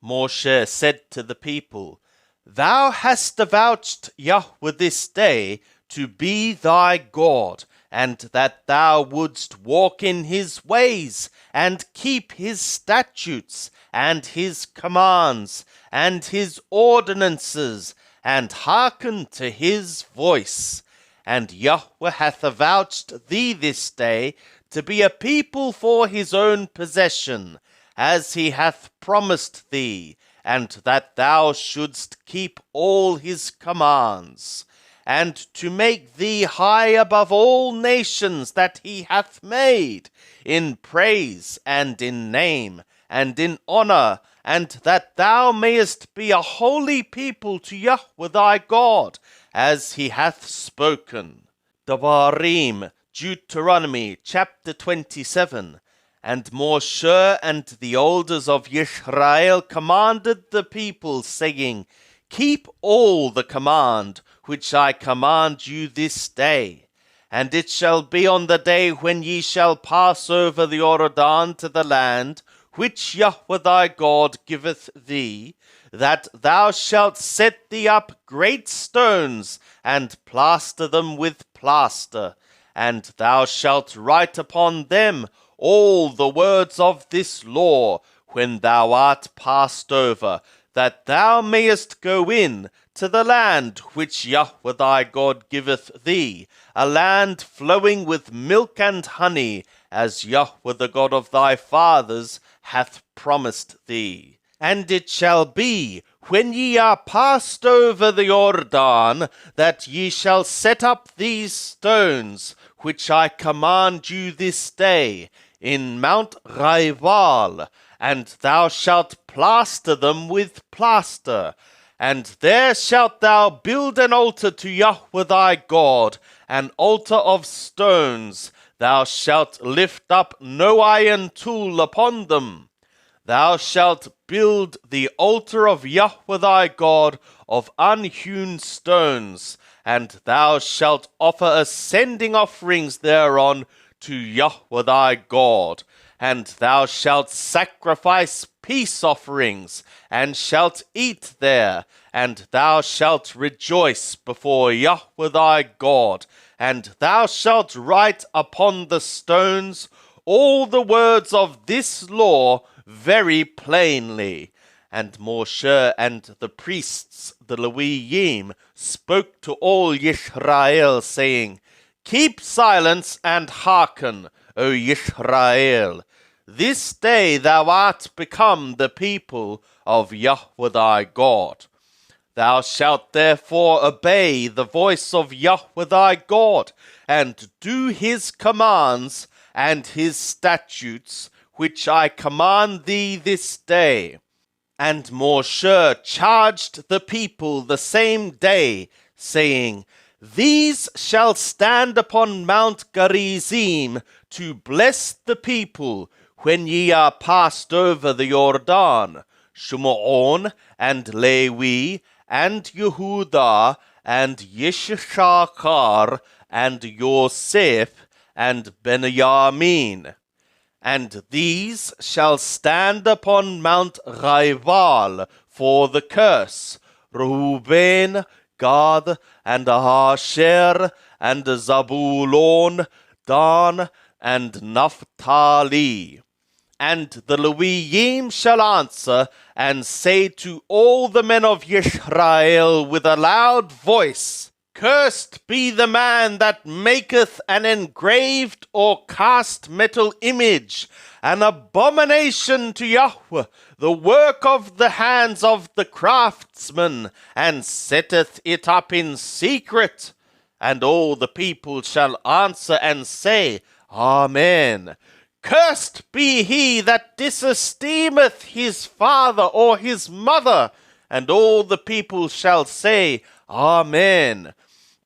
Moshe said to the people, Thou hast avouched Yahweh this day to be thy God, and that thou wouldst walk in his ways, and keep his statutes, and his commands, and his ordinances, and hearken to his voice. And Yahweh hath avouched thee this day to be a people for his own possession, as he hath promised thee, and that thou shouldst keep all his commands, and to make thee high above all nations that he hath made, in praise, and in name, and in honour, and that thou mayest be a holy people to Yahweh thy God, as he hath spoken. Devarim, Deuteronomy, chapter 27. And Moshe and the elders of Israel commanded the people, saying, Keep all the command which I command you this day. And it shall be on the day when ye shall pass over the Jordan to the land which Yahweh thy God giveth thee, that thou shalt set thee up great stones, and plaster them with plaster, and thou shalt write upon them all the words of this law when thou art passed over, that thou mayest go in to the land which Yahweh thy God giveth thee, a land flowing with milk and honey, as Yahweh the God of thy fathers hath promised thee. And it shall be, when ye are passed over the Jordan, that ye shall set up these stones, which I command you this day, in Mount Rival, and thou shalt plaster them with plaster. And there shalt thou build an altar to Yahweh thy God, an altar of stones. Thou shalt lift up no iron tool upon them. Thou shalt build the altar of Yahweh thy God of unhewn stones, and thou shalt offer ascending offerings thereon to Yahweh thy God. And thou shalt sacrifice peace offerings, and shalt eat there, and thou shalt rejoice before Yahweh thy God, and thou shalt write upon the stones all the words of this law very plainly. And Moshe and the priests, the Levim, spoke to all Israel, saying, Keep silence and hearken, O Israel. This day thou art become the people of Yahweh thy God. Thou shalt therefore obey the voice of Yahweh thy God, and do his commands and his statutes, which I command thee this day. And Moshe charged the people the same day, saying, These shall stand upon Mount Gerizim to bless the people when ye are passed over the Jordan, Shimon and Levi and Yehudah and Yishachar and Yosef and Benjamin. And these shall stand upon Mount Rival for the curse, Reuben, Gad, and Asher, and Zabulon, Dan, and Naphtali. And the Levim shall answer and say to all the men of Israel with a loud voice, Cursed be the man that maketh an engraved or cast metal image, an abomination to Yahweh, the work of the hands of the craftsman, and setteth it up in secret. And all the people shall answer and say, Amen. Cursed be he that disesteemeth his father or his mother. And all the people shall say, Amen.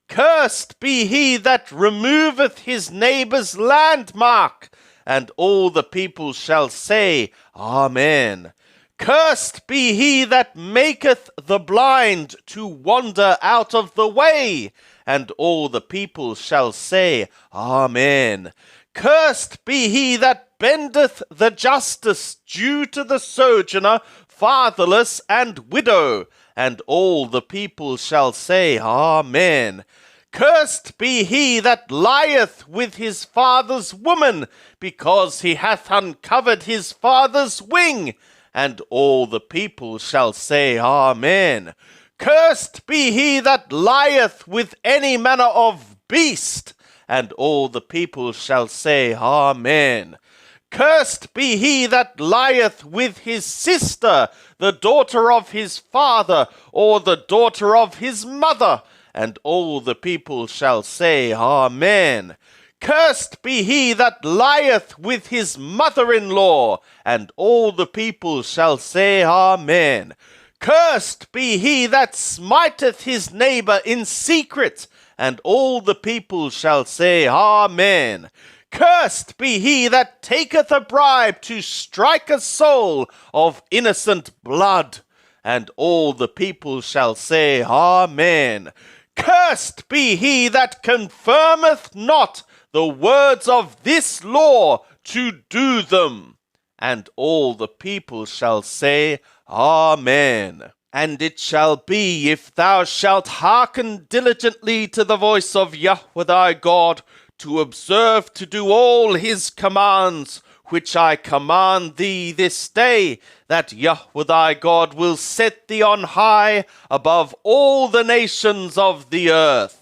Cursed be he that removeth his neighbour's landmark. And all the people shall say, Amen. Cursed be he that maketh the blind to wander out of the way. And all the people shall say, Amen. Cursed be he that spendeth the justice due to the sojourner, fatherless, and widow. And all the people shall say, Amen. Cursed be he that lieth with his father's woman, because he hath uncovered his father's wing. And all the people shall say, Amen. Cursed be he that lieth with any manner of beast. And all the people shall say, Amen. Cursed be he that lieth with his sister, the daughter of his father, or the daughter of his mother. And all the people shall say, Amen. Cursed be he that lieth with his mother-in-law. And all the people shall say, Amen. Cursed be he that smiteth his neighbor in secret. And all the people shall say, Amen. Cursed be he that taketh a bribe to strike a soul of innocent blood. And all the people shall say, Amen. Cursed be he that confirmeth not the words of this law to do them. And all the people shall say, Amen. And it shall be, if thou shalt hearken diligently to the voice of Yahweh thy God, to observe to do all his commands, which I command thee this day, that Yahweh thy God will set thee on high above all the nations of the earth.